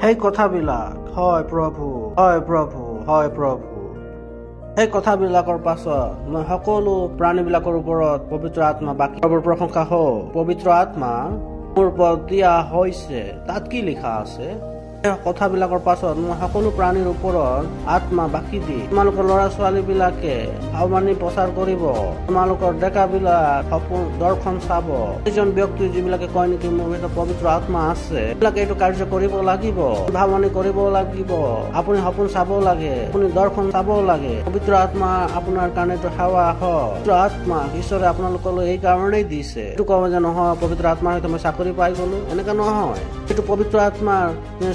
সেই কথাবিলাক হয় প্ৰভু, হয় প্ৰভু, হয় প্ৰভু। সেই কথাবিলাকৰ পাছত মই সকলো প্ৰাণীবিলাকৰ ওপৰত পবিত্ৰ আত্মা বাকী প্ৰশংসা হওক। পবিত্ৰ আত্মা মোৰ ওপৰত দিয়া হৈছে, তাত কি লিখা আছে? কথাবিলাকৰ পাছত মই সকলো প্ৰাণীৰ ওপৰত আত্মা বাকি দি তোমালোকৰ ল'ৰা ছোৱালী বিলাকে আহ্বানী প্ৰচাৰ কৰিব, তোমালোকৰ ডেকা বিলাক সপোন দৰ্শন চাব। এজন ব্যক্তি যিবিলাকে কয় নেকি মোৰ ভিতৰত পবিত্ৰ আত্মা আছে, সেইবিলাকে এইটো কাৰ্য কৰিব লাগিব, ভাৱনী কৰিব লাগিব। আপুনি সপোন চাব লাগে, আপুনি দৰ্শন চাব লাগে। পবিত্ৰ আত্মা আপোনাৰ কাৰণে এইটো সেৱা হয়। পবিত্ৰ আত্মা ঈশ্বৰে আপোনালোকলৈ এই কাৰণেই দিছে। এইটো ক'ব যে নহয় পবিত্ৰ আত্মাৰ সৈতে মই চাকৰি পাই গলো, এনেকা নহয়। এইটো পবিত্ৰ আত্মাৰ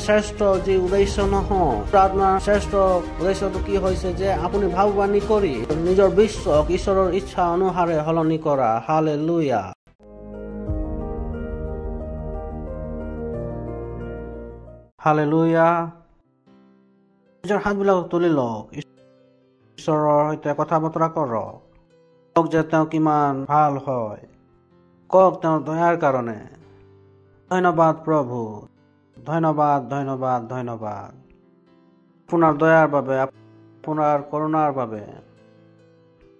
শ্ৰেষ্ঠ যি উদ্দেশ্য নহয়। আত্মাৰ শ্ৰেষ্ঠ উদ্দেশ্যটো কি হৈছে যে আপুনি ভাৱবাণী কৰি নিজৰ বিশ্বক ঈশ্বৰৰ ইচ্ছা অনুসাৰে সলনি কৰা। হালেলুয়া। হালেলুয়া। নিজৰ হাতবিলাকক তুলি লওক, ঈশ্বৰৰ সৈতে কথা বতৰা কৰক। কওক যে তেওঁ কিমান ভাল হয়, কওক তেওঁৰ দয়াৰ কাৰণে। ধন্যবাদ প্ৰভু, ধন্যবাদ, ধন্যবাদ, ধন্যবাদ আপোনাৰ দয়াৰ বাবে, আপোনাৰ কৰোণাৰ বাবে,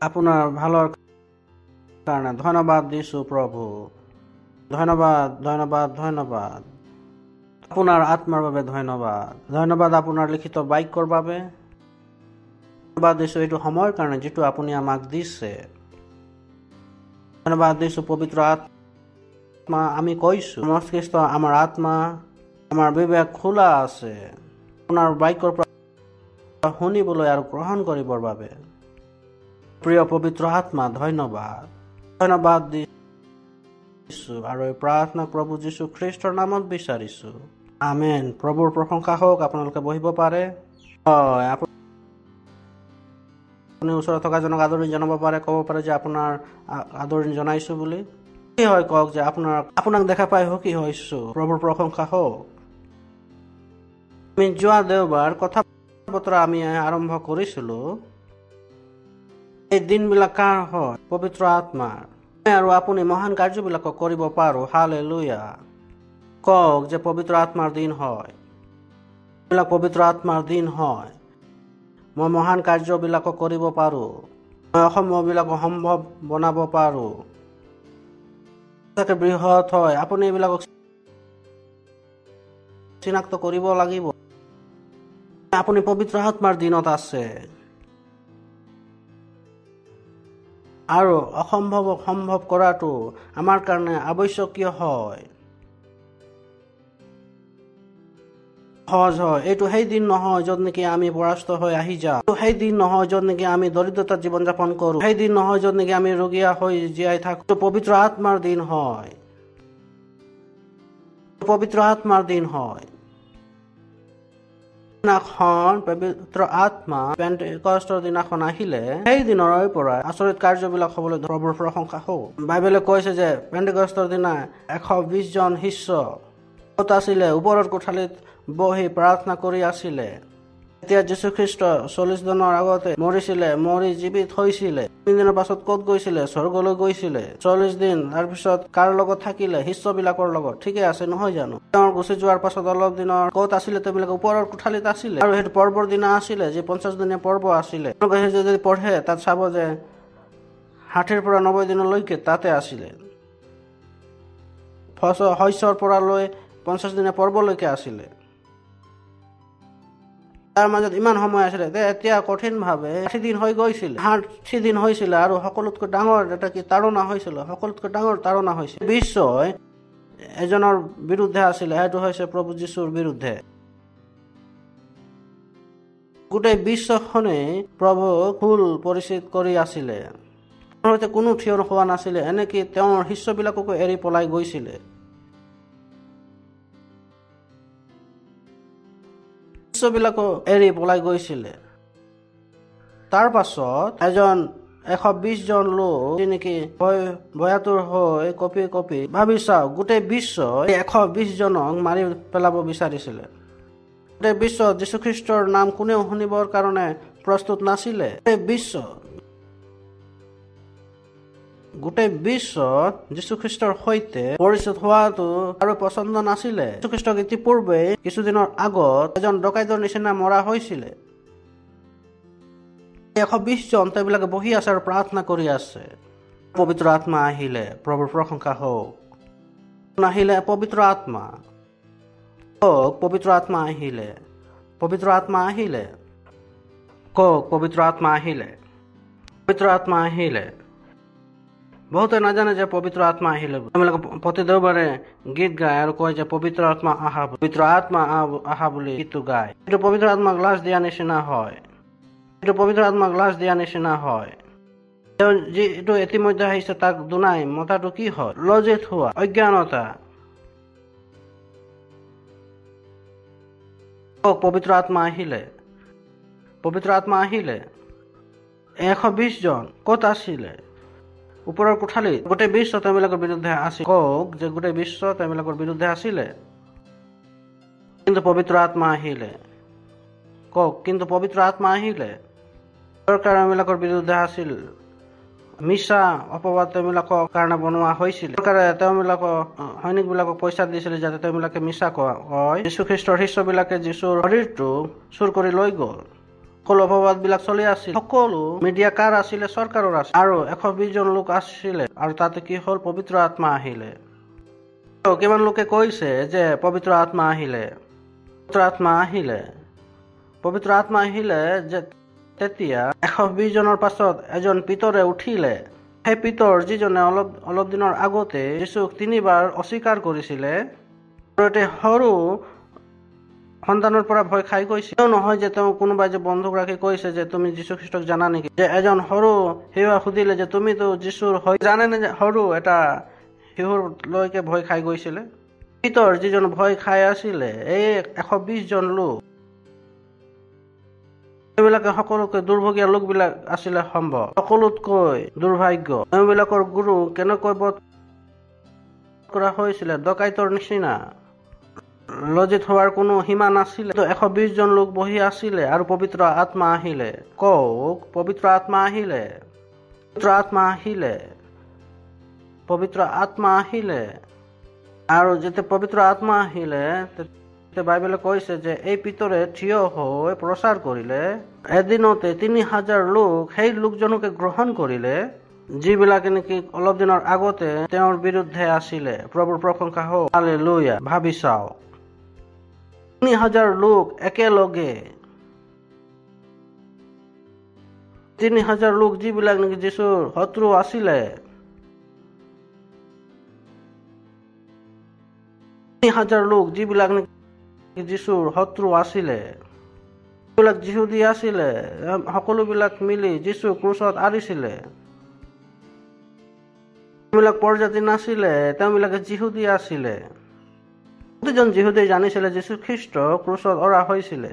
আপোনাৰ ভালৰ কাৰণে ধন্যবাদ দিছো প্ৰভু। ধন্যবাদ, ধন্যবাদ, ধন্যবাদ আপোনাৰ আত্মাৰ বাবে। ধন্যবাদ, ধন্যবাদ আপোনাৰ লিখিত বাক্যৰ বাবে। ধন্যবাদ দিছো এইটো সময়ৰ কাৰণে যিটো আপুনি আমাক দিছে। ধন্যবাদ দিছো পবিত্ৰ আত্মা। আমি কৈছো মস্তিষ্ক, আমাৰ আত্মা, আমাৰ বিবেক খোলা আছে আপোনাৰ বাক্যৰ পৰা শুনিবলৈ আৰু গ্ৰহণ কৰিবৰ বাবে। প্ৰিয় পবিত্ৰ আত্মা ধন্যবাদ, ধন্যবাদ দিছো আৰু এই প্ৰাৰ্থনা প্ৰভু যীশু খ্ৰীষ্টৰ নামত বিচাৰিছো, আমেন। প্ৰভুৰ প্ৰশংসা হওক। আপোনালোকে বহিব পাৰে। হয়, আপুনি ওচৰত থকা জনক আদৰণি জনাব পাৰে, ক'ব পাৰে যে আপোনাৰ আদৰণি জনাইছো বুলি। কি হয় কওক যে আপোনাক দেখা পাই সুখী হৈছো। প্ৰভুৰ প্ৰশংসা হওক। আমি যোৱা দেওবাৰ কথা বতৰা আমি আৰম্ভ কৰিছিলো। এই দিনবিলাক কাৰ হয়? পবিত্ৰ আত্মাৰ। আৰু আপুনি মহান কাৰ্যবিলাকক কৰিব পাৰো। হালেলুয়া। কওক যে পবিত্ৰ আত্মাৰ দিন হয়, এইবিলাক পবিত্ৰ আত্মাৰ দিন হয়। মই মহান কাৰ্যবিলাকক কৰিব পাৰো, মই অসম্ভৱবিলাকক সম্ভৱ বনাব পাৰো। তাকে বৃহৎ হয়। আপুনি এইবিলাকক চিনাক্ত কৰিব লাগিব। আপুনি পবিত্ৰ আত্মাৰ দিনত আছে আৰু অসম্ভৱক সম্ভৱ কৰাটো আমাৰ কাৰণে আৱশ্যকীয় হয়, সহজ হয়। এইটো সেই দিন নহয় যত নেকি আমি পৰাস্ত হৈ আহি যাওঁ। সেই দিন নহয় যত নেকি আমি দৰিদ্ৰতাত জীৱন যাপন কৰো। সেই দিন নহয় যত নেকি আমি ৰোগীয়া হৈ জীয়াই থাকো। পবিত্ৰ আত্মাৰ দিন হয়, পবিত্ৰ আত্মাৰ দিন হয়। দিনাখন পবিত্ৰ আত্মা পেন্টেকস্তৰ দিনাখন আহিলে, সেই দিনৰ পৰা আচৰিত কাৰ্যবিলাক হবলৈ প্ৰভুৰ প্ৰশংসা হওক। বাইবেলে কৈছে যে পেন্টেকস্তৰ দিনা 120 জন শিষ্য ক'ত আছিলে? ওপৰৰ কোঠালিত বহি প্ৰাৰ্থনা কৰি আছিলে। এতিয়া যীশুখ্ৰীষ্ট 40 দিনৰ আগতে মৰিছিলে, মৰি জীৱিত হৈছিলে। 3 দিনৰ পাছত ক'ত গৈছিলে? স্বৰ্গলৈ গৈছিলে। 40 দিন তাৰপিছত কাৰ লগত থাকিলে? শিষ্যবিলাকৰ লগত। ঠিকে আছে নহয় জানো? তেওঁৰ গুচি যোৱাৰ পাছত অলপ দিনৰ ক'ত আছিলে? তেওঁবিলাক ওপৰৰ কোঠালিত আছিলে। আৰু সেইটো পৰ্বৰ দিনা আছিলে, যি 50 দিনীয়া পৰ্ব আছিলে। যদি পঢ়ে তাত চাব যে 60 পৰা 90 দিনলৈকে তাতে আছিলে। শস্যৰ পৰা লৈ 50 দিনীয়া পৰ্বলৈকে আছিলে। তাৰ মাজত ইমান সময় আছিলে। এতিয়া কঠিন ভাৱে 60 দিন হৈ গৈছিল, 60 দিন হৈছিলে। আৰু সকলোতকৈ ডাঙৰ এটা কি তাৰণা হৈছিল, সকলোতকৈ ডাঙৰ তাৰণা হৈছিল। বিশ্বই এজনৰ বিৰুদ্ধে আছিলে, সেইটো হৈছে প্ৰভু যীশুৰ বিৰুদ্ধে। গোটেই বিশ্বখনে প্ৰভুক ভুল পৰিচিত কৰি আছিলে। তেওঁৰ সৈতে কোনো থিয় হোৱা নাছিলে। এনেকি তেওঁৰ শিষ্যবিলাককো এৰি পলাই গৈছিলে। শিষ্যবিলাকো এৰি পলাই গৈছিলে। তাৰ পাছত 120 জন লোক নেকি ভয়াতুৰ হৈ কপি কপি ভাবি চাওক, গোটেই বিশ্বই 120 জনক মাৰি পেলাব বিচাৰিছিলে। গোটেই বিশ্ব যীশুখ্ৰীষ্টৰ নাম কোনেও শুনিবৰ কাৰণে প্ৰস্তুত নাছিলে। গোটেই বিশ্ব গোটেই বিশ্বত যীশুখ্ৰীষ্টৰ সৈতে পৰিচিত হোৱাটো আৰু পচন্দ নাছিলে। যীশুখ্ৰীষ্টক ইতিপূৰ্বে কিছুদিনৰ আগত এজন ডকাইতৰ নিচিনা মৰা হৈছিলে। 120 জন তেওঁবিলাকে বহি আছে আৰু প্ৰাৰ্থনা কৰি আছে। পবিত্ৰ আত্মা আহিলে, প্ৰভুৰ প্ৰশংসা হওক। আহিলে পবিত্ৰ আত্মা, কওক পবিত্ৰ আত্মা আহিলে, পবিত্ৰ আত্মা আহিলে, কওক পবিত্ৰ আত্মা আহিলে, পবিত্ৰ আত্মা আহিলে। বহুতে নাজানে যে পবিত্ৰ আত্মা আহিলে। তেওঁলোকে প্ৰতি দেওবাৰে গীত গায় আৰু কয় যে পবিত্ৰ আত্মা আহা, পবিত্ৰ আত্মা আহা বুলি গীতটো গায়। এইটো পবিত্ৰ আত্মাক লাজ দিয়া নিচিনা হয়, এইটো পবিত্ৰ আত্মাক লাজ দিয়া নিচিনা হয়। তেওঁ যিটো ইতিমধ্যে আহিছে তাক দুনাই মতাটো কি হয়? লজ্জিত হোৱা, অজ্ঞানতা। পবিত্ৰ আত্মা আহিলে, পবিত্ৰ আত্মা আহিলে। 120 জন ক'ত আছিলে? ওপৰৰ কোঠালিত। গোটেই বিশ্ব তেওঁবিলাকৰ বিৰুদ্ধে আছিল। কওক যে গোটেই বিশ্ব তেওঁবিলাকৰ বিৰুদ্ধে আছিলে। কিন্তু পবিত্ৰ আত্মা আহিলে, কওক কিন্তু পবিত্ৰ আত্মা আহিলে। চৰকাৰ তেওঁবিলাকৰ বিৰুদ্ধে আছিল। মিছা অপবাদ তেওঁবিলাকৰ কাৰণে বনোৱা হৈছিল। চৰকাৰে তেওঁবিলাকক সৈনিকবিলাকক পইচা দিছিলে যাতে তেওঁবিলাকে মিছা কয়। যীশুখ্ৰীষ্টৰ শিষ্যবিলাকে যীশুৰ শৰীৰটো চুৰ কৰি লৈ গ'ল। সকলো অপবাদবিলাক চলি আছিল। সকলো মিডিয়া কাৰ আছিলে? চৰকাৰৰ আছিল। আৰু 120 জন লোক আছিলে আৰু তাতে কি হ'ল? পবিত্ৰ আত্মা আহিলে। কিমান লোকে কৈছে যে পবিত্ৰ আত্মা আহিলে, পবিত্ৰ আত্মা আহিলে, পবিত্ৰ আত্মা আহিলে। যে তেতিয়া 120 জনৰ পাছত এজন পিতৰে উঠিলে। সেই পিতৰ যিজনে অলপ দিনৰ আগতে যীশুক 3 বাৰ অস্বীকাৰ কৰিছিলে আৰু এটা সৰু সন্তানৰ পৰা ভয় খাই গৈছিল। তেওঁ নহয় যে তেওঁ কোনোবাই যে বন্ধুক ৰাখি কৈছে যে তুমি যীশুখ্ৰীষ্টক জানা নেকি? যে এজন সৰু শিশুৱে সুধিলে যে তুমিতো যীশুৰ হৈ জানেনে? যে সৰু এটা শিশুৰ লৈকে ভয় খাই গৈছিলে। পিতৰ যিজন ভয় খাই আছিলে, এই 120 জন লোক, এইবিলাকে সকলোকে দুৰ্ভগীয়া লোকবিলাক আছিলে সম্ভৱ। সকলোতকৈ দুৰ্ভাগ্য তেওঁবিলাকৰ গুৰু কেনেকৈ বধ কৰা হৈছিলে? ডকাইতৰ নিচিনা। লজ্জিত হোৱাৰ কোনো সীমা নাছিলে। 120 জন লোক বহি আছিলে আৰু পবিত্ৰ আত্মা আহিলে। কওক পবিত্ৰ আত্মা আহিলে, পবিত্ৰ আত্মা আহিলে, পবিত্ৰ আত্মা আহিলে। আৰু যেতিয়া পবিত্ৰ আত্মা আহিলে তেতিয়া বাইবেলে কৈছে যে এই পিতৰে থিয় হৈ প্ৰচাৰ কৰিলে। এদিনতে 3000 লোক সেই লোকজনকে গ্ৰহণ কৰিলে যিবিলাকে নেকি অলপ দিনৰ আগতে তেওঁৰ বিৰুদ্ধে আছিলে। প্ৰভুৰ প্ৰশংসা হওক, হালেলুয়া। ভাবি চাওক, 3000 লোক একেলগে, 3000 লোক যিবিলাক নেকি যীশুৰ শত্ৰু আছিলে, 3000 লোক যিবিলাক নেকি যীশুৰ শত্ৰু আছিলে, যিবিলাক যিহুদী আছিলে, সকলোবিলাক মিলি যীশু ক্ৰুচত আৰিছিলে। তেওঁবিলাক পৰজাতি নাছিলে, তেওঁবিলাকে যিহুদী আছিলে। প্ৰতিজন যিহুদী জানিছিলে যীশু খ্ৰীষ্ট ক্ৰুচত অৰা হৈছিলে।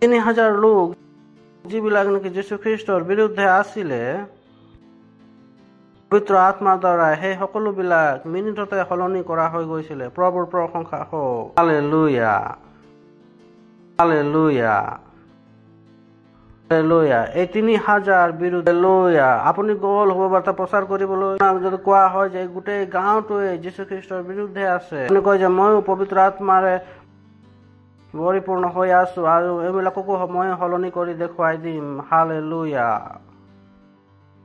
3000 লোক যিবিলাক নেকি যীশু খ্ৰীষ্টৰ বিৰুদ্ধে আছিলে, পবিত্ৰ আত্মাৰ দ্বাৰা সেই সকলোবিলাক মিনিটতে সলনি কৰা হৈ গৈছিলে। প্ৰভুৰ প্ৰশংসা হওক, হালেলুয়া, হালেলুয়া, হালেলুয়া। এই 3000 বিৰুদ্ধে লয়া আপুনি গ'ল শুভবাৰ্তা প্ৰচাৰ কৰিবলৈ। যদি কোৱা হয় যে গোটেই গাঁওটোৱে যীশু খ্ৰীষ্টৰ বিৰুদ্ধে আছে, আপুনি কয় যে ময়ো পবিত্ৰ আত্মাৰে পৰিপূৰ্ণ হৈ আছো আৰু এইবিলাককো মই সলনি কৰি দেখুৱাই দিম। হালেলুয়া।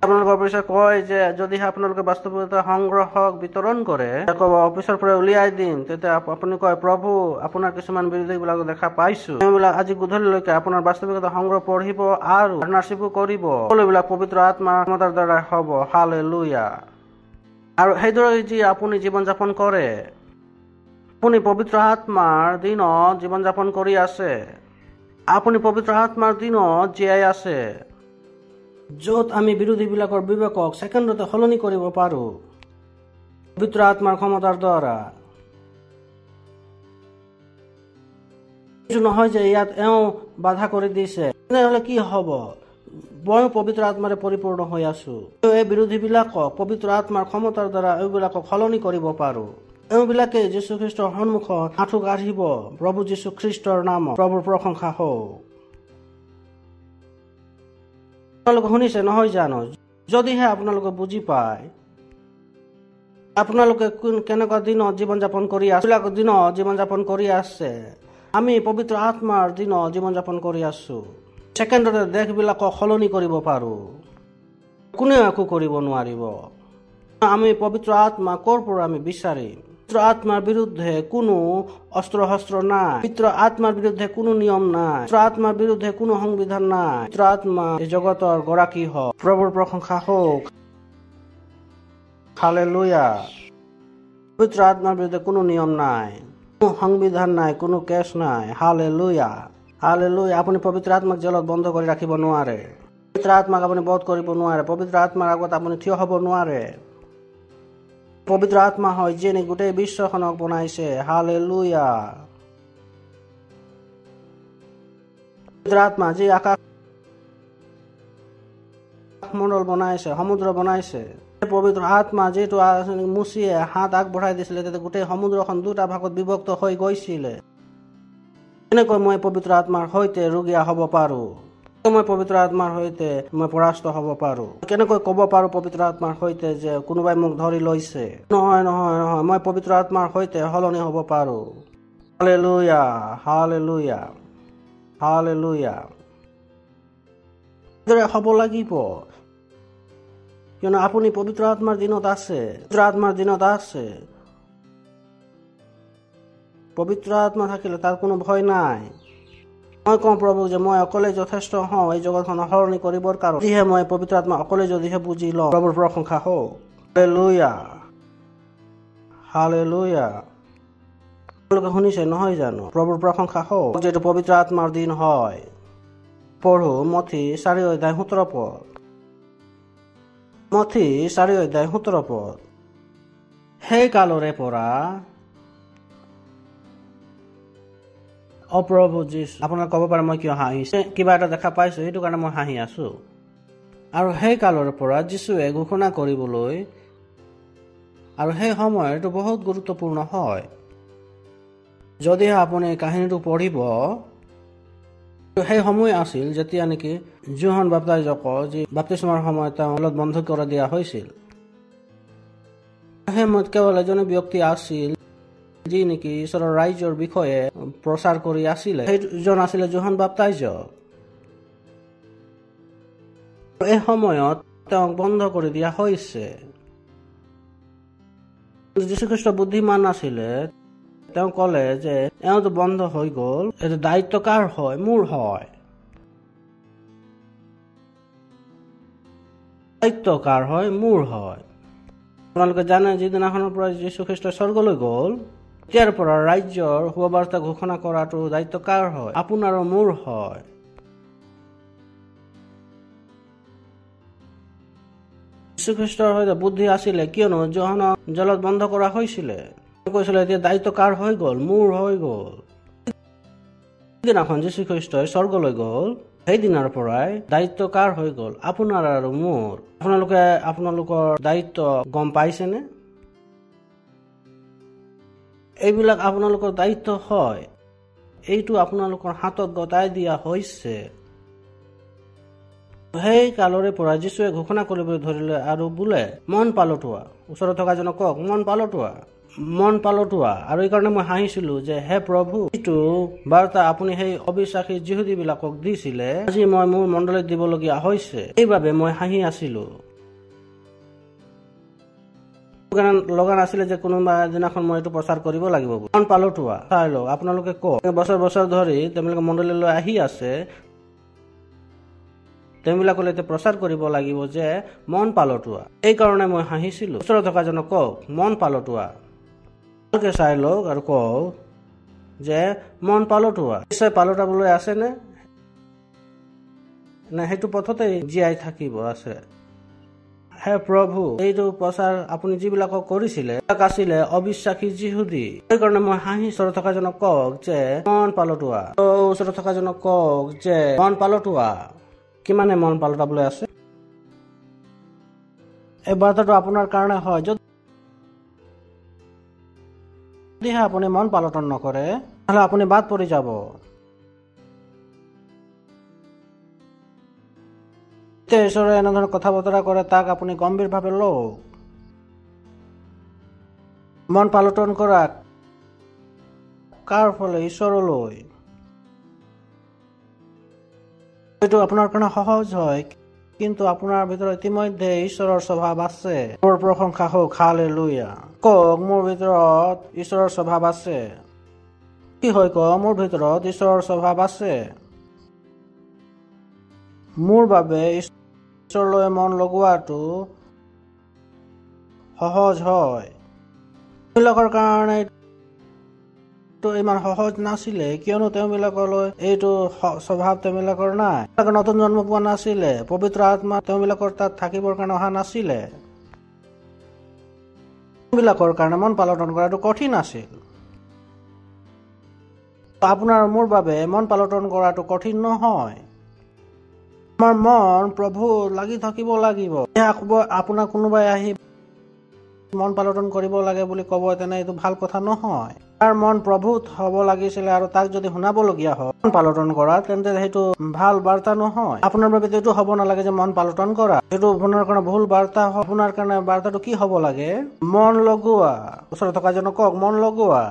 আপোনালোকৰ অফিচে কয় যে যদিহে আপোনালোকে বাস্তৱিকতা সংগ্ৰহক বিতৰণ কৰে, অফিচৰ পৰা উলিয়াই দিম, তেতিয়া আপুনি কয় প্ৰভু আপোনাৰ কিছুমান বিৰোধীবিলাক দেখা পাইছো, এইবিলাক আজি গধূলিলৈকে আপোনাৰ বাস্তৱিকতা সংগ্ৰহ পঢ়িব আৰু পাৰ্টনাৰশ্বিপো কৰিব। সকলোবিলাক পবিত্ৰ আত্মাৰ ক্ষমতাৰ দ্বাৰা হ'ব। হালেলুয়া। আৰু সেইদৰে যি আপুনি জীৱন যাপন কৰে, আপুনি পবিত্ৰ আত্মাৰ দিনত জীৱন যাপন কৰি আছে, আপুনি পবিত্ৰ আত্মাৰ দিনত জীয়াই আছে, য'ত আমি বিৰোধীবিলাকৰ বিবেকক ছেকেণ্ডতে সলনি কৰিব পাৰো পবিত্ৰ আত্মাৰ ক্ষমতাৰ দ্বাৰা। নহয় যে ইয়াত এওঁ বাধা কৰি দিছে, তেনেহলে কি হব? মই পবিত্ৰ আত্মাৰে পৰিপূৰ্ণ হৈ আছো। এই বিৰোধীবিলাকক পবিত্ৰ আত্মাৰ ক্ষমতাৰ দ্বাৰা এইবিলাকক সলনি কৰিব পাৰো। এইবিলাকে যীশু খ্ৰীষ্টৰ সন্মুখত আঁঠু কাঢ়িব প্ৰভু যীশু খ্ৰীষ্টৰ নামত। প্ৰভুৰ প্ৰশংসা হওক। আপোনালোকে শুনিছে নহয় জানো? যদিহে আপোনালোকে বুজি পায়, আপোনালোকে কেনেকুৱা দিনত জীৱন যাপন কৰি আছে, দিনত জীৱন যাপন কৰি আছে, আমি পবিত্ৰ আত্মাৰ দিনত জীৱন যাপন কৰি আছো। ছেকেণ্ডতে দেশবিলাকক সলনি কৰিব পাৰো, কোনেও একো কৰিব নোৱাৰিব। আমি পবিত্ৰ আত্মা ক'ৰ পৰা আমি বিচাৰিম? পবিত্ৰ আত্মাৰ বিৰুদ্ধে কোনো অস্ত্ৰ শস্ত্ৰ নাই, পবিত্ৰ আত্মাৰ বিৰুদ্ধে কোনো নিয়ম নাই, পবিত্ৰ আত্মাৰ বিৰুদ্ধে কোনো সংবিধান নাই। পবিত্ৰ আত্মা এই জগতৰ গৰাকী হওক। প্ৰভুৰ প্ৰশংসা হওক। হালেলুয়া। পবিত্ৰ আত্মাৰ বিৰুদ্ধে কোনো নিয়ম নাই, কোনো সংবিধান নাই, কোনো কেছ নাই। Hallelujah, hallelujah. আপুনি পবিত্ৰ আত্মাক জেলত বন্ধ কৰি ৰাখিব নোৱাৰে। পবিত্ৰ আত্মাক আপুনি বধ কৰিব নোৱাৰে। পবিত্ৰ আত্মাৰ আগত আপুনি থিয় হ'ব নোৱাৰে। পবিত্ৰ আত্মা হয় যিয়ে গোটেই বিশ্বখনক বনাইছে। হালেলুয়া। পবিত্ৰ আত্মা যি আকাশ মণ্ডল বনাইছে, সমুদ্ৰ বনাইছে, পবিত্ৰ আত্মা যিটো মুচিয়ে হাত আগবঢ়াই দিছিলে, তেতিয়া গোটেই সমুদ্ৰখন দুটা ভাগত বিভক্ত হৈ গৈছিলে। কেনেকৈ মই পবিত্ৰ আত্মাৰ সৈতে ৰুগীয়া হ'ব পাৰো? মই পবিত্ৰ আত্মাৰ সৈতে মই পৰাস্ত হ'ব পাৰো? কেনেকৈ ক'ব পাৰো পবিত্ৰ আত্মাৰ সৈতে যে কোনোবাই মোক ধৰি লৈছে? নহয় নহয় নহয়, মই পবিত্ৰ আত্মাৰ সৈতে সলনি হ'ব পাৰো। Hallelujah, hallelujah, hallelujah. হ'ব লাগিব, কিয়নো আপুনি পবিত্ৰ আত্মাৰ দিনত আছে। পবিত্ৰ আত্মাৰ দিনত আছে। পবিত্ৰ আত্মা থাকিলে তাৰ কোনো ভয় নাই। মই কওঁ প্ৰভু যে মই অকলে যথেষ্ট হওঁ এই জগতখন সলনি কৰিবৰ কাৰণে। যদিহে মই পবিত্ৰ আত্মা অকলে যদিহে বুজি লওঁ, প্ৰভুৰ প্ৰশংসা হওক। Hallelujah, hallelujah. আপোনালোকে শুনিছে নহয় জানো? প্ৰভুৰ প্ৰশংসা হওক। যিহেতু পবিত্ৰ আত্মাৰ দিন হয়, পঢ়ো মথি 4:17 পদ। মথি 4:17 পদ। সেই কালৰে পৰা অপ্ৰভু যীশু, আপোনালোকে ক'ব পাৰে মই কিয় হাঁহিছে? কিবা এটা দেখা পাইছো সেইটো কাৰণে মই হাঁহি আছো। আৰু সেই কালৰ পৰা যীশুৱে ঘোষণা কৰিবলৈ, আৰু সেই সময় এইটো বহুত গুৰুত্বপূৰ্ণ হয়। যদিহে আপুনি কাহিনীটো পঢ়িব, সেই সময় আছিল যেতিয়া নেকি যোহন বাপ্তাইজকক যি বাপ্তিস্মৰ সময়ত তেওঁ বন্ধ কৰি দিয়া হৈছিল। সেই সময়ত কেৱল এজনে ব্যক্তি আছিল যি নেকি ঈশ্বৰৰ ৰাজ্যৰ বিষয়ে প্ৰচাৰ কৰি আছিলে। সেইজন আছিলে যোহন বাপ্তাইজক। এই সময়ত তেওঁক বন্ধ কৰি দিয়া হৈছে। যীশুখ্ৰীষ্ট বুদ্ধিমান আছিলে। তেওঁ ক'লে যে এওঁতো বন্ধ হৈ গ'ল, এইটো দায়িত্ব কাৰ হয়? মোৰ হয়। দায়িত্ব কাৰ হয়? মোৰ হয়। আপোনালোকে জানে যিদিনাখনৰ পৰা যীশুখ্ৰীষ্ট স্বৰ্গলৈ গ'ল, তেতিয়াৰ পৰা ৰাজ্যৰ সুবাৰ্তা ঘোষণা কৰাটো দায়িত্ব কাৰ হয়? আপোনাৰ আৰু মোৰ হয়। যীশুখ্ৰীষ্টৰ সৈতে বুদ্ধি আছিলে, কিয়নো যোহনক জলত বন্ধ কৰা হৈছিলে। কৈছিলে এতিয়া দায়িত্ব কাৰ হৈ গ'ল? মোৰ হৈ গ'ল। যিদিনাখন যীশুখ্ৰীষ্টই স্বৰ্গলৈ গ'ল, সেইদিনাৰ পৰাই দায়িত্ব কাৰ হৈ গ'ল? আপোনাৰ আৰু মোৰ। আপোনালোকে আপোনালোকৰ দায়িত্ব গম পাইছেনে? এইবিলাক আপোনালোকৰ দায়িত্ব হয়। এইটো আপোনালোকৰ হাতত গতাই দিয়া হৈছে। সেই কালৰে পৰা যীশুৱে ঘোষণা কৰিবলৈ ধৰিলে আৰু বোলে মন পালটোৱা। ওচৰত থকা জনক কওক মন পালটোৱা, মন পালটোৱা। আৰু এইকাৰণে মই হাঁহিছিলো যে হে প্ৰভু, এইটো বাৰ্তা আপুনি সেই অবিশ্বাসী যিহুদী বিলাকক দিছিলে, আজি মই মোৰ মণ্ডলীত দিবলগীয়া হৈছে। সেইবাবে মই হাঁহি আছিলো। লগা নাছিলে যে কোনোবা দিনাখন মই এইটো প্ৰচাৰ কৰিব লাগিব। মন পালটোৱা। চাই লওক, আপোনালোকে কওক, বছৰ বছৰ ধৰি তেওঁলোকে মণ্ডলীলৈ আহি আছে, তেওঁবিলাকলৈ প্ৰচাৰ কৰিব লাগিব যে মন পালটোৱা। এইকাৰণে মই হাঁহিছিলো। ওচৰত থকা জনক কওক মন পালটোৱা। ভালকে চাই লওক আৰু কওক যে মন পালটোৱা। নিশ্চয় পালটাবলৈ আছে নে? সেইটো পথতে জীয়াই থাকিব আছে? হে প্ৰভু, এইটো প্ৰচাৰ আপুনি যিবিলাকক কৰিছিলে আছিলে অবিশ্বাসী যিহুদী। সেইকাৰণে মই হাঁহি ওচৰত থকা জনক কওক যে মন পালটোৱা। ওচৰত থকা জনক কওক যে মন পালটোৱা। কিমানে মন পালটাবলৈ আছে? এই বাৰ্তাটো আপোনাৰ কাৰণে হয়। যদিহে আপুনি মন পালটন নকৰে, তাহলে আপুনি বাদ পৰি যাব। যেতিয়া ঈশ্বৰে এনেধৰণৰ কথা বতৰা কৰে তাক আপুনি গম্ভীৰভাৱে লওক। মন পালটন কৰা কাৰ ফলে? ঈশ্বৰলৈ। এইটো আপোনাৰ কাৰণে সহজ হয়, কিন্তু আপোনাৰ ভিতৰত ইতিমধ্যে ঈশ্বৰৰ স্বভাৱ আছে। মোৰ প্ৰশংসা হওক, হালেলুয়া। কওক, মোৰ ভিতৰত ঈশ্বৰৰ স্বভাৱ আছে। কি হয় কওক? মোৰ ভিতৰত ঈশ্বৰৰ স্বভাৱ আছে। মোৰ বাবে ঈশ্বৰলৈ মন লগোৱাটো সহজ হয়। তেওঁলোকৰ কাৰণে ইমান সহজ নাছিলে, কিয়নো তেওঁবিলাকলৈ এইটো স্বভাৱ তেওঁবিলাকৰ নাই। নতুন জন্ম পোৱা নাছিলে, পবিত্ৰ আত্মা তেওঁবিলাকৰ তাত থাকিবৰ কাৰণে অহা নাছিলে। তেওঁবিলাকৰ কাৰণে মন পালটন কৰাটো কঠিন আছিল। আপোনাৰ মোৰ বাবে মন পালটন কৰাটো কঠিন নহয়। আমাৰ মন প্ৰভু লাগি থাকিব লাগিব। আপোনাক কোনোবাই আহি মন পালটন কৰিব লাগে বুলি ক'ব, তেনে এইটো ভাল কথা নহয়। তাৰ মন প্ৰভুত হ'ব লাগিছিলে, আৰু তাক যদি শুনাবলগীয়া হয় মন পালটন কৰা, তেন্তে সেইটো ভাল বাৰ্তা নহয়। আপোনাৰ বাবে এইটো হ'ব নালাগে যে মন পালটন কৰা, সেইটো আপোনাৰ কাৰণে ভুল বাৰ্তা। আপোনাৰ কাৰণে বাৰ্তাটো কি হ'ব লাগে? মন লগোৱা। ওচৰত থকা জনক কওক, মন লগোৱা।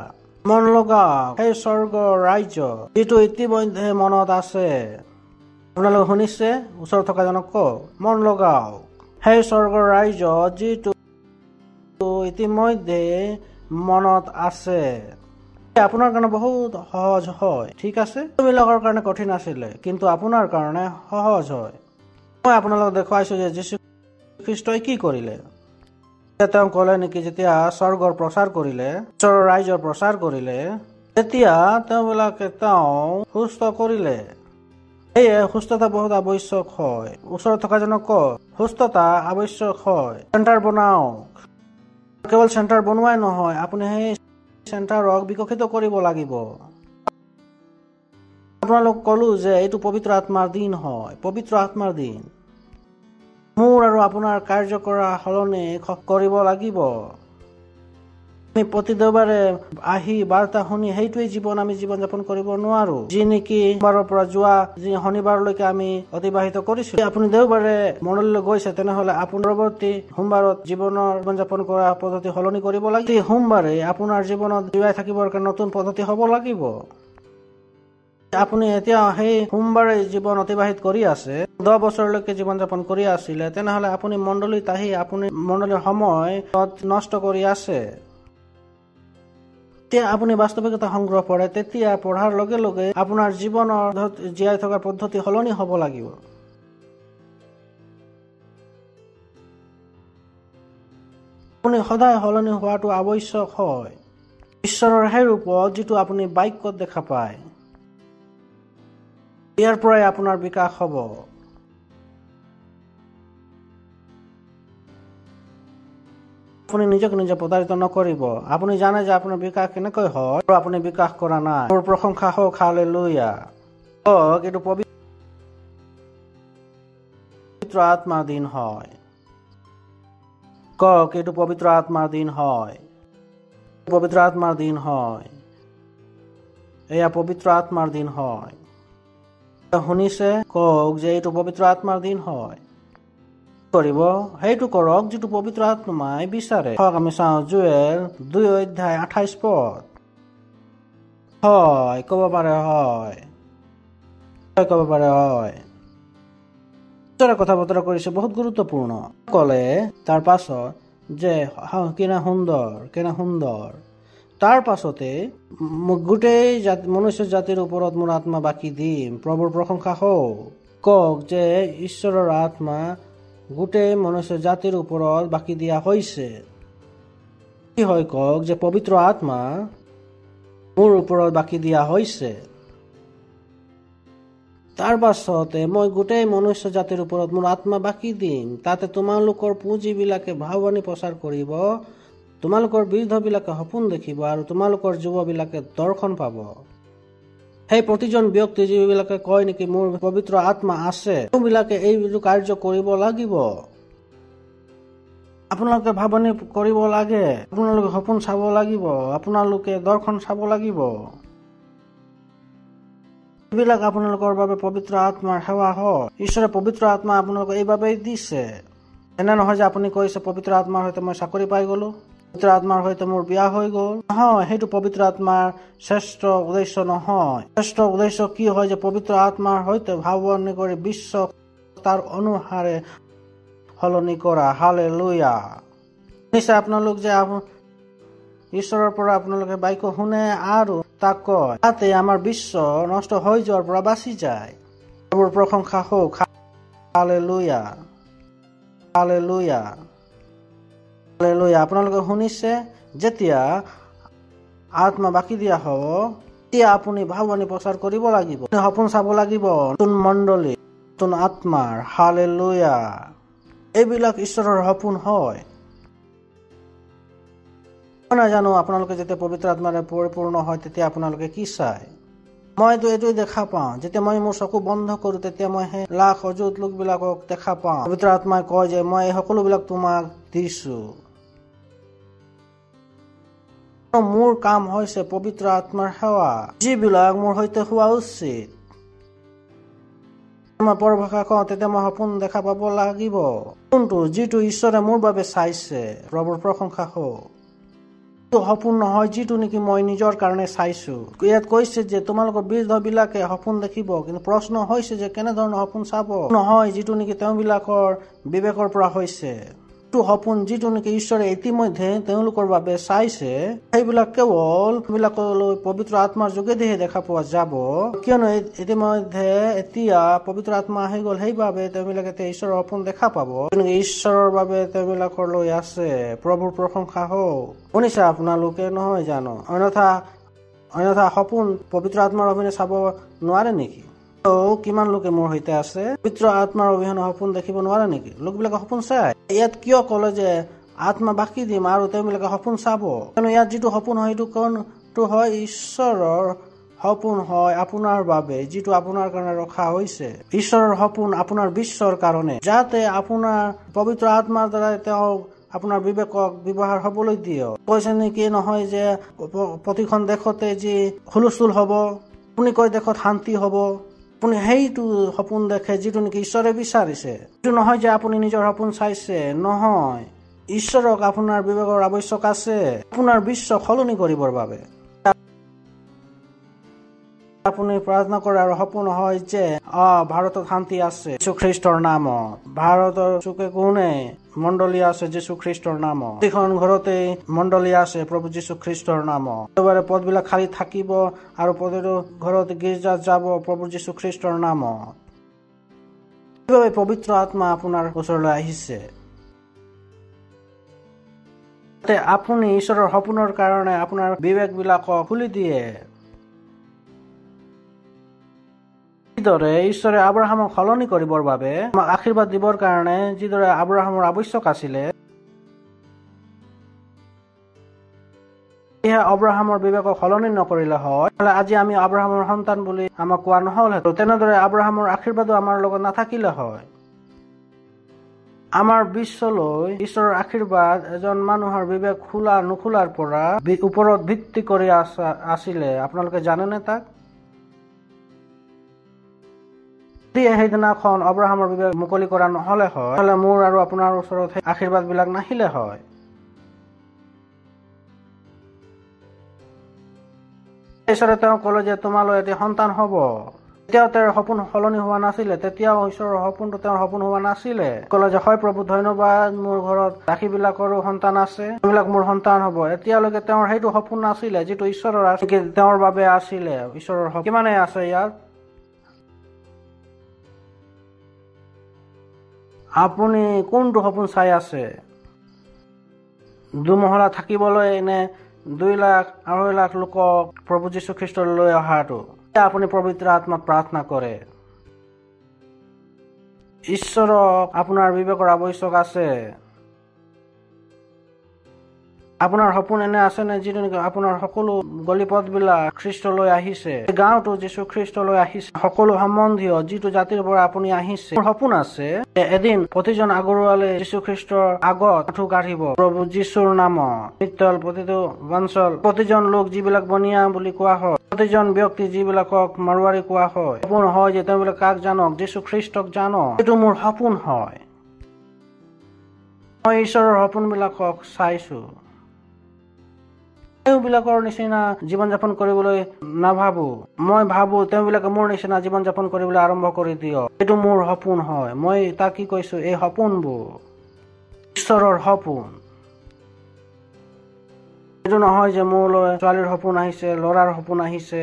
মন লগাওক সেই স্বৰ্গৰ ৰাজ্য যিটো ইতিমধ্যে মনত আছে। আপোনালোকে শুনিছে? ওচৰত থকা জনক কওক, মন লগাওক সেই স্বৰ্গৰ ৰাজ্য যিটো ইতিমধ্যে মনত আছে। আপোনাৰ কাৰণে বহুত সহজ হয়, ঠিক আছে? এইবিলাকৰ কাৰণে কঠিন আছিলে, কিন্তু আপোনাৰ কাৰণে সহজ হয়। মই আপোনালোকক দেখুৱাইছো যে যীশু খ্ৰীষ্টই কি কৰিলে। তেওঁ ক'লে নেকি, যেতিয়া স্বৰ্গৰ প্ৰচাৰ কৰিলে, ঈশ্বৰৰ ৰাজ্যৰ প্ৰচাৰ কৰিলে, তেতিয়া তেওঁবিলাকে তেওঁ সুস্থ কৰিলে। সেয়ে সুস্থতা বহুত আৱশ্যক হয়। ওচৰত থকা জনক কওক, সুস্থতা আৱশ্যক হয়। চেণ্টাৰ বনাওক। কেৱল চেণ্টাৰ বনোৱাই নহয়, আপুনি সেই চেণ্টাৰক বিকশিত কৰিব লাগিব। আপোনালোক ক'লো যে এইটো পবিত্ৰ আত্মাৰ দিন হয়, পবিত্ৰ আত্মাৰ দিন। মোৰ আৰু আপোনাৰ কাৰ্য কৰা সলনি কৰিব লাগিব। আমি প্ৰতি দেওবাৰে আহি বাৰ্তা শুনি সেইটোৱে আমি জীৱন যাপন কৰিব নোৱাৰো, যি নেকি সোমবাৰৰ পৰা যোৱা শনিবাৰলৈকে আমি অতিবাহিত কৰিছো। আপুনি দেওবাৰে মণ্ডলীলৈ গৈছে, তেনেহলে আপুনি পৰৱৰ্তী সোমবাৰত জীৱন যাপন কৰা পদ্ধতি সলনি কৰিব লাগিব। সোমবাৰে আপোনাৰ জীৱনত জীয়াই থাকিবৰ কাৰণে নতুন পদ্ধতি হ'ব লাগিব। আপুনি এতিয়া সেই সোমবাৰে জীৱন অতিবাহিত কৰি আছে, 10 বছৰলৈকে জীৱন যাপন কৰি আছিলে, তেনেহলে আপুনি মণ্ডলীত আহি আপুনি মণ্ডলীৰ সময় নষ্ট কৰি আছে। যেতিয়া আপুনি বাস্তৱিকতা সংগ্ৰহ কৰে, তেতিয়া পঢ়াৰ লগে লগে আপোনাৰ জীৱনৰ জীয়াই থকাৰ পদ্ধতি সলনি হ'ব লাগিব। আপুনি সদায় সলনি হোৱাটো আৱশ্যক হয়। ঈশ্বৰৰ সেই ৰূপত যিটো আপুনি বাক্যত দেখা পায়, ইয়াৰ পৰাই আপোনাৰ বিকাশ হ'ব। আপুনি নিজকে নিজে প্ৰতাৰিত নকৰিব। আপুনি জানে যে আপোনাৰ বিকাশ কেনেকৈ হয়, আৰু আপুনি বিকাশ কৰা নাই। মোৰ প্ৰশংসা হওক, হালেলুয়া। এইটো পবিত্ৰ আত্মাৰ দিন হয়। কওক, এইটো পবিত্ৰ আত্মাৰ দিন হয়। পবিত্ৰ আত্মাৰ দিন হয়। এয়া পবিত্ৰ আত্মাৰ দিন হয়। শুনিছে? কওক যে এইটো পবিত্ৰ আত্মাৰ দিন হয়। কৰিব সেইটো কৰক যিটো পবিত্ৰ আত্মাই বিচাৰে। আমি চাওঁ জুৱেল 2:28 হয়, ক'ব পাৰে হয়, ক'ব পাৰে হয়। কথা বতৰা কৰিছে বহুত গুৰুত্বপূৰ্ণ। ক'লে তাৰ পাছত যে কেনে সুন্দৰ। তাৰ পাছতে গোটেই মনুষ্য জাতিৰ ওপৰত মোৰ আত্মা বাকি দিম। প্ৰভুৰ প্ৰশংসা হওক। কওক যে ঈশ্বৰৰ আত্মা গোটেই মনুষ্য জাতিৰ ওপৰত বাকি দিয়া হৈছে। কি হয় কওক যে পবিত্ৰ আত্মা মোৰ ওপৰত বাকি দিয়া হৈছে। তাৰ পাছতে মই গোটেই মনুষ্য জাতিৰ ওপৰত মোৰ আত্মা বাকি দিম। তাতে তোমালোকৰ পুঁজিবিলাকে ভাৱবাণী প্ৰচাৰ কৰিব, তোমালোকৰ বৃদ্ধবিলাকে সপোন দেখিব, আৰু তোমালোকৰ যুৱবিলাকে দৰ্শন পাব। সেই প্ৰতিজন ব্যক্তি যিবিলাকে কয় নেকি মোৰ পবিত্ৰ আত্মা আছে, তেওঁবিলাকে এই কাৰ্য কৰিব লাগিব। আপোনালোকে ভাৱবাণী কৰিব লাগে, আপোনালোকে সপোন চাব লাগিব, আপোনালোকে দৰ্শন চাব লাগিব। এইবিলাক আপোনালোকৰ বাবে পবিত্ৰ আত্মাৰ সেৱা হয়। ঈশ্বৰে পবিত্ৰ আত্মা আপোনালোকক এইবাবেই দিছে। এনে নহয় যে আপুনি কৈছে পবিত্ৰ আত্মাৰ সৈতে মই চাকৰি পাই গলো, পবিত্ৰ আত্মাৰ সৈতে মোৰ বিয়া হৈ গল। নহয়, সেইটো পবিত্ৰ আত্মাৰ শ্ৰেষ্ঠ উদ্দেশ্য নহয়। শ্ৰেষ্ঠ উদ্দেশ্য কি হয় যে পবিত্ৰ আত্মাৰ সৈতে ভাৱনি কৰি বিশ্ব তাৰ অনুসাৰে সলনি কৰা। হালেলুয়া। নিশ্চয় আপোনালোক যে ঈশ্বৰৰ পৰা আপোনালোকে বাক্য শুনে আৰু তাক কয়, তাতে আমাৰ বিশ্ব নষ্ট হৈ যোৱাৰ পৰা বাচি যায়। প্ৰভুৰ প্ৰশংসা হওক। Hallelujah, hallelujah, hallelujah. আপোনালোকে শুনিছে, যেতিয়া আত্মা বাকি দিয়া হব তেতিয়া আপুনি ভাৱনি প্ৰচাৰ কৰিব লাগিব, সপোন চাব লাগিব, নতুন মণ্ডলী, নতুন আত্মাৰ। হালেলুয়া। এইবিলাক ঈশ্বৰৰ সপোন হয়। মই নাজানো আপোনালোকে যেতিয়া পবিত্ৰ আত্মাৰে পৰিপূৰ্ণ হয় তেতিয়া আপোনালোকে কি চাই। মইতো এইটোৱে দেখা পাওঁ, যেতিয়া মই মোৰ চকু বন্ধ কৰো তেতিয়া মই সেই লাখ অযুত লোকবিলাকক দেখা পাওঁ। পবিত্ৰ আত্মাই কয় যে মই এই সকলোবিলাক তোমাক দিছো। মোৰ কাম হৈছে পবিত্ৰ আত্মাৰ সেৱা, যিবিলাক মোৰ সৈতে হোৱা উচিত। মই পৰভাষা কওঁ তেতিয়া মই সপোন দেখা পাব লাগিব, কিন্তু যিটো ঈশ্বৰে মোৰ বাবে চাইছে। প্ৰভুৰ প্ৰশংসা হওক। সপোন নহয় যিটো নেকি মই নিজৰ কাৰণে চাইছো। ইয়াত কৈছে যে তোমালোকৰ বৃদ্ধ বিলাকে সপোন দেখিব, কিন্তু প্ৰশ্ন হৈছে যে কেনেধৰণৰ সপোন চাব। নহয় যিটো নেকি তেওঁবিলাকৰ বিবেকৰ পৰা হৈছে। সপোন যিটো নেকি ঈশ্বৰে ইতিমধ্যে তেওঁলোকৰ বাবে চাইছে, সেইবিলাক কেৱল বিলাকলৈ পবিত্ৰ আত্মাৰ যোগেদিহে দেখা পোৱা যাব। কিয়নো ইতিমধ্যে এতিয়া পবিত্ৰ আত্মা আহি গল, সেইবাবে তেওঁবিলাকে ঈশ্বৰৰ সপোন দেখা পাব। ঈশ্বৰৰ বাবে তেওঁবিলাকৰ লৈ আছে। প্ৰভুৰ প্ৰশংসা হওক। শুনিছে আপোনালোকে নহয় জানো? অন্যথা সপোন পবিত্ৰ আত্মাৰ অবিহনে চাব নোৱাৰে নেকি? কিমান লোকে মোৰ সৈতে আছে পবিত্ৰ আত্মাৰ অবিহনে সপোন দেখিব নোৱাৰে নেকি? লোকবিলাকে সপোন চাই। ইয়াত কিয় কলে যে আত্মা বাকি দিম আৰু তেওঁবিলাকে সপোন চাব? কিয়নো ইয়াত যিটো সপোন হয় সেইটো কোনটো হয়? ঈশ্বৰৰ সপোন হয় আপোনাৰ বাবে, যিটো আপোনাৰ কাৰণে ৰখা হৈছে। ঈশ্বৰৰ সপোন আপোনাৰ বিশ্বৰ কাৰণে, যাতে আপোনাৰ পবিত্ৰ আত্মাৰ দ্বাৰা তেওঁ আপোনাৰ বিবেকক ব্যৱহাৰ হবলৈ দিয়ক। কৈছে নেকি নহয় যে প্ৰতিখন দেশতে যি হুলস্থুল হব, আপুনি কয় দেশত শান্তি হব। আপুনি সেইটো সপোন দেখে যিটো নেকি ঈশ্বৰে বিচাৰিছে। এইটো নহয় যে আপুনি নিজৰ সপোন চাইছে, নহয়। ঈশ্বৰক আপোনাৰ বিবেকৰ আৱশ্যক আছে আপোনাৰ বিশ্ব সলনি কৰিবৰ বাবে। আপুনি প্ৰাৰ্থনা কৰে আৰু সপোন হয় যে ভাৰতত শান্তি আছে যীশু খ্ৰীষ্টৰ নামত। ভাৰতৰ চুকে কোণে মণ্ডলী আছে যীশু খ্ৰীষ্টৰ নামত। প্ৰতিখন ঘৰতে মণ্ডলী আছে প্ৰভু যীশু খ্ৰীষ্টৰ নামত। একেবাৰে পদবিলাক খালী থাকিব আৰু প্ৰতিটো ঘৰত গীৰ্জাত যাব প্ৰভু যীশু খ্ৰীষ্টৰ নামত। এইবাবে পবিত্ৰ আত্মা আপোনাৰ ওচৰলৈ আহিছে। আপুনি ঈশ্বৰৰ সপোনৰ কাৰণে আপোনাৰ বিবেক বিলাকক খুলি দিয়ে। যিদৰে ঈশ্বৰে আব্ৰাহামক সলনি কৰিবৰ বাবে আমাক আশীৰ্বাদ দিবৰ কাৰণে যিদৰে আব্ৰাহামৰ আৱশ্যক আছিলে, আব্ৰাহামৰ বিবেকক সলনি নকৰিলে হয় আজি আমি আব্ৰাহামৰ সন্তান বুলি আমাক কোৱা নহল। তেনেদৰে আব্ৰাহামৰ আশীৰ্বাদো আমাৰ লগত নাথাকিলে হয়। আমাৰ বিশ্বলৈ ঈশ্বৰৰ আশীৰ্বাদ এজন মানুহৰ বিবেক খোলা নোখোলাৰ পৰা ওপৰত ভিত্তি কৰি আছিলে। আপোনালোকে জানেনে তাক? সেইদিনাখন আব্ৰাহামৰ বিবেক মুকলি কৰা নহলে হয়, নহলে মোৰ আৰু আপোনাৰ ওচৰত আশীৰ্বাদ বিলাক নাহিলে হয়। ঈশ্বৰে তেওঁ কলে যে তোমালৈ এটি সন্তান হব। তেতিয়াও তেওঁৰ সপোন সলনি হোৱা নাছিলে, তেতিয়াও ঈশ্বৰৰ সপোনটো তেওঁৰ সপোন হোৱা নাছিলে। কলে যে হয় প্ৰভু ধন্যবাদ, মোৰ ঘৰত ৰাশিবিলাকৰো সন্তান আছে, সেইবিলাক মোৰ সন্তান হব। এতিয়ালৈকে তেওঁৰ সেইটো সপোন নাছিলে যিটো ঈশ্বৰৰ তেওঁৰ বাবে আছিলে। ঈশ্বৰৰ সপোন কিমানে আছে ইয়াত? আপুনি কোনটো সপোন চাই আছে? দুমহলা থাকিবলৈ নে 2 লাখ 2.5 লাখ লোকক প্ৰভু যীশু খ্ৰীষ্টলৈ অহাটো? আপুনি পবিত্ৰ আত্মাক প্ৰাৰ্থনা কৰে। ঈশ্বৰক আপোনাৰ বিবেকৰ আৱশ্যক আছে। আপোনাৰ সপোন এনে আছে নে যিটো নেকি আপোনাৰ সকলো গলিপথ বিলাক খ্ৰীষ্টলৈ আহিছে, গাঁওটো যীশু খ্ৰীষ্টলৈ আহিছে, সকলো সম্বন্ধীয় যিটো জাতিৰ পৰা আপুনি আহিছে। সপোন আছে এদিন প্ৰতিজন আগৰুৱালে যীশু খ্ৰীষ্টৰ আগত আঁঠু কাঢ়িব প্ৰভু যীশুৰ নামত। নিত্যল প্ৰতিটো অঞ্চল প্ৰতিজন লোক যিবিলাক বনিয়া বুলি কোৱা হয়, প্ৰতিজন ব্যক্তি যিবিলাকক মাৰোৱাৰী কোৱা হয়, সপোন হয় যে তেওঁবিলাক কাক জানক? যীশু খ্ৰীষ্টক জানক। এইটো মোৰ সপোন হয়। মই ঈশ্বৰৰ সপোনবিলাকক চাইছো। তেওঁবিলাকৰ নিচিনা জীৱন যাপন কৰিবলৈ নাভাবো। মই ভাবো তেওঁবিলাকে মোৰ নিচিনা জীৱন যাপন কৰিবলৈ আৰম্ভ কৰি দিয়ক। এইটো মোৰ সপোন হয়। মই তাক কি কৈছো? এই সপোনবোৰ ঈশ্বৰৰ সপোন। এইটো নহয় যে মোৰলৈ ছোৱালীৰ সপোন আহিছে, ল'ৰাৰ সপোন আহিছে।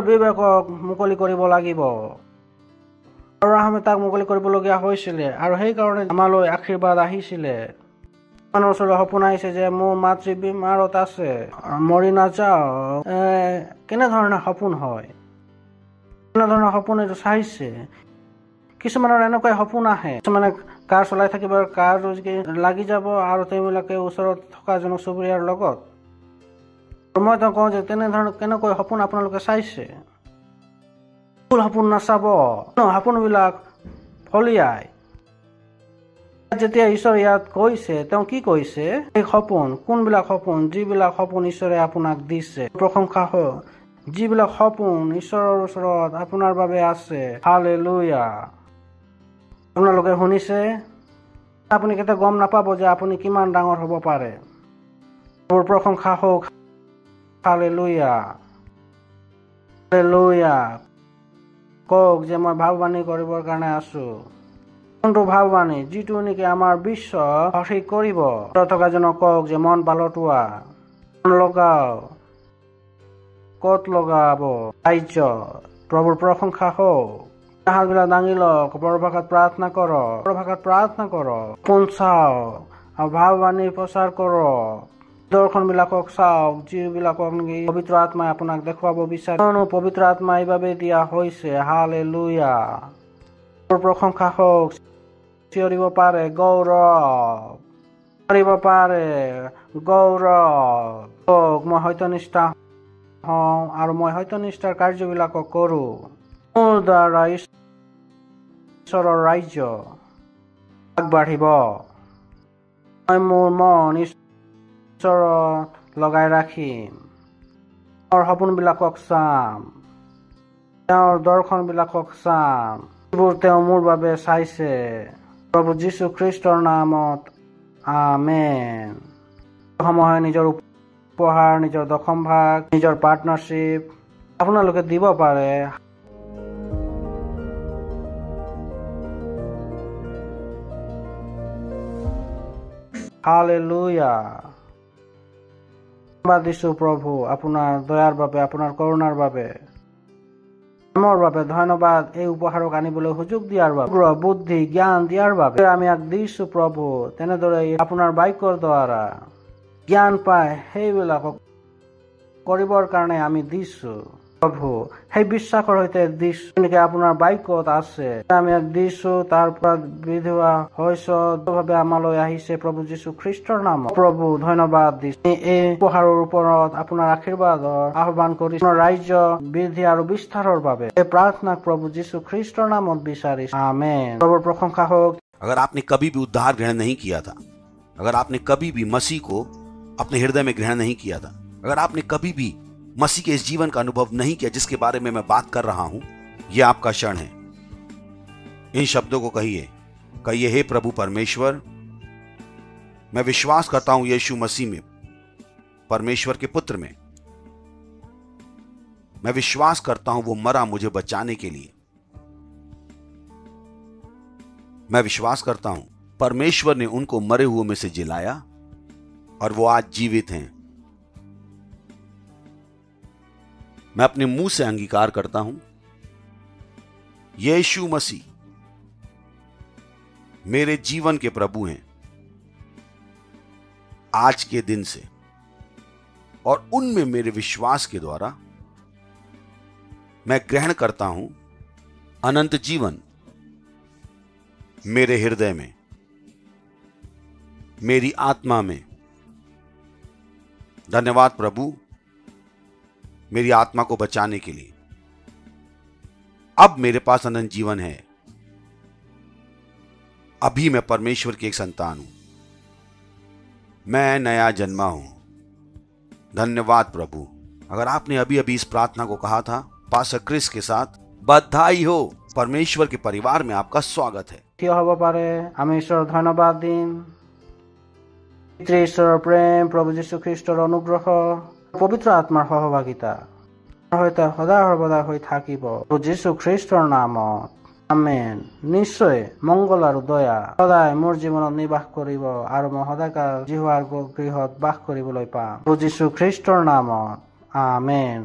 বিবেকক মুকলি কৰিব লাগিব। আব্ৰাহামে তাক মুকলি কৰিবলগীয়া হৈছিলে আৰু সেইকাৰণে আমালৈ আশীৰ্বাদ আহিছিলে। মানুহৰ ওচৰলৈ সপোন আহিছে যে মোৰ মাতৃ বেমাৰত আছে, মৰি নাযাওঁ। কেনেধৰণে সপোন হয়? কেনেধৰণৰ সপোন এইটো চাইছে? কিছুমানৰ এনেকুৱাই সপোন আহে। কিছুমানে কাৰ চলাই থাকিব, কাৰ লাগি যাব আৰু তেওঁবিলাকে ওচৰত থকা এজন চুবুৰীয়াৰ লগত। মই তো কওঁ যে তেনেধৰণৰ কেনেকৈ সপোন আপোনালোকে চাইছে? ভুল সপোন নাচাব। সপোনবিলাক ফলিয়াই। যেতিয়া ঈশ্বৰ ইয়াত কৈছে, তেওঁ কি কৈছে? এই সপোন কোনবিলাক সপোন? যিবিলাক সপোন ঈশ্বৰে আপোনাক দিছে। প্ৰশংসা হওক। যিবিলাক সপোন ঈশ্বৰৰ ওচৰত আপোনাৰ বাবে আছে। হালেলুয়া। আপোনালোকে শুনিছে? আপুনি কেতিয়া গম নাপাব যে আপুনি কিমান ডাঙৰ হ'ব পাৰে। মোৰ প্ৰশংসা হওক। হালেলুয়া। হালেলুয়া। কওক যে মই ভাৱবাণী কৰিবৰ কাৰণে আছো। কোনটো ভাৱবাণী? যিটো নেকি আমাৰ বিশ্ব সঠিক কৰিব। থকাজনক কওক যে মন পালটোৱা। মন লগাও। ক'ত লগাব? ৰাজ্য। প্ৰভুৰ প্ৰশংসা হওক। হাতবিলাক দাঙি লওক। পৰভাষাত প্ৰাৰ্থনা কৰক। পৰভাষাত প্ৰাৰ্থনা কৰক। পোন চাওক আৰু ভাৱবাণী প্ৰচাৰ কৰক। দৰ্শনবিলাকক চাওক যিবিলাকক নেকি পবিত্ৰ আত্মাই আপোনাক দেখুৱাব বিচাৰে। পবিত্ৰ আত্মা এইবাবে দিয়া হৈছে। হালেলুয়া। প্ৰশংসা হওক। চিঞৰিব পাৰে গৌৰৱ। চিঞৰিব পাৰে গৌৰৱ। মই সত্যনিষ্ঠা হওঁ আৰু মই সত্যনিষ্ঠাৰ কাৰ্যবিলাকক কৰো। মোৰ দ্বাৰা ঈশ্বৰৰ ৰাজ্য আগবাঢ়িব। মই মোৰ মন ঈশ্বৰত লগাই ৰাখিম। তেওঁৰ সপোনবিলাকক চাম। তেওঁৰ দৰ্শনবিলাকক চাম। যিবোৰ তেওঁ মোৰ বাবে চাইছে। প্ৰভু যীশু খ্ৰীষ্টৰ নামত আমেন। সময়ে নিজৰ উপহাৰ, নিজৰ দশম ভাগ, নিজৰ পাৰ্টনাৰশ্বিপ আপোনালোকে দিব পাৰে। হালেলুয়া। ধন্যবাদ দিছো প্ৰভু আপোনাৰ দয়াৰ বাবে, আপোনাৰ কৰোণাৰ বাবে, মোৰ বাবে। ধন্যবাদ এই উপহাৰক আনিবলৈ সুযোগ দিয়াৰ বাবে, বুদ্ধি জ্ঞান দিয়াৰ বাবে আমি ইয়াক দিছো প্ৰভু। তেনেদৰে আপোনাৰ বাক্যৰ দ্বাৰা জ্ঞান পায় সেইবিলাকক কৰিবৰ কাৰণে আমি দিছো প্ৰভু। সেই বিশ্বাসৰ সৈতে দিছো যেনেকে আপোনাৰ বাক্যত আছে। আমি ইয়াক দিছো, তাৰ পৰা বৃদ্ধি ভাৱে আমালৈ আহিছে প্ৰভু যীশু খ্ৰীষ্টৰ নামত। প্ৰভু ধন্যবাদ দিছো। এই উপহাৰৰ ওপৰত আপোনাৰ আশীৰ্বাদৰ আহ্বান কৰিছো। ৰাজ্য বৃদ্ধি আৰু বিস্তাৰৰ বাবে এই প্ৰাৰ্থনা প্ৰভু যীশু খ্ৰীষ্টৰ নামত বিচাৰিছো। আমেন। প্ৰভুৰ প্ৰশংসা হওক। अगर आपने कभी भी उद्धार ग्रहण नहीं किया था, अगर आपने कभी भी मसीह को अपने हृदय में ग्रहण नहीं किया था, अगर आपने कभी भी मसीह के इस जीवन का अनुभव नहीं किया जिसके बारे में मैं बात कर रहा हूं, यह आपका क्षण है। इन शब्दों को कहिए, हे प्रभु परमेश्वर, मैं विश्वास करता हूं यीशु मसीह में, परमेश्वर के पुत्र में। मैं विश्वास करता हूं वो मरा मुझे बचाने के लिए। मैं विश्वास करता हूं परमेश्वर ने उनको मरे हुए में से जिलाया और वो आज जीवित हैं। मैं अपने मुंह से अंगीकार करता हूं यीशु मसीह मेरे जीवन के प्रभु हैं आज के दिन से, और उनमें मेरे विश्वास के द्वारा मैं ग्रहण करता हूं अनंत जीवन मेरे हृदय में, मेरी आत्मा में। धन्यवाद प्रभु मेरी आत्मा को बचाने के लिए। अब मेरे पास अनंत जीवन है। अभी मैं परमेश्वर की एक संतान हूं। मैं नया जन्मा हूं। धन्यवाद प्रभु। अगर आपने अभी अभी इस प्रार्थना को कहा था पास्टर क्रिस के साथ, बधाई हो, परमेश्वर के परिवार में आपका स्वागत है। কিয় হ'ব পাৰে আমি ঈশ্বৰৰ ধন্যবাদ দিম। পিতৃ ঈশ্বৰৰ প্ৰেম, প্ৰভু যীশু খ্ৰীষ্টৰ অনুগ্ৰহ, পবিত্ৰ আত্মাৰ সহভাগিতা সৈতে সদায় সৰ্বদা হৈ থাকিব প্ৰভু যীশু খ্ৰীষ্টৰ নামত, আমেন। নিশ্চয় মংগল আৰু দয়া সদায় মোৰ জীৱনত নিবাস কৰিব আৰু মই সদায়কাল জিহুৱাৰ গৃহত বাস কৰিবলৈ পাম প্ৰভু যীশু খ্ৰীষ্টৰ নামত, আমেন।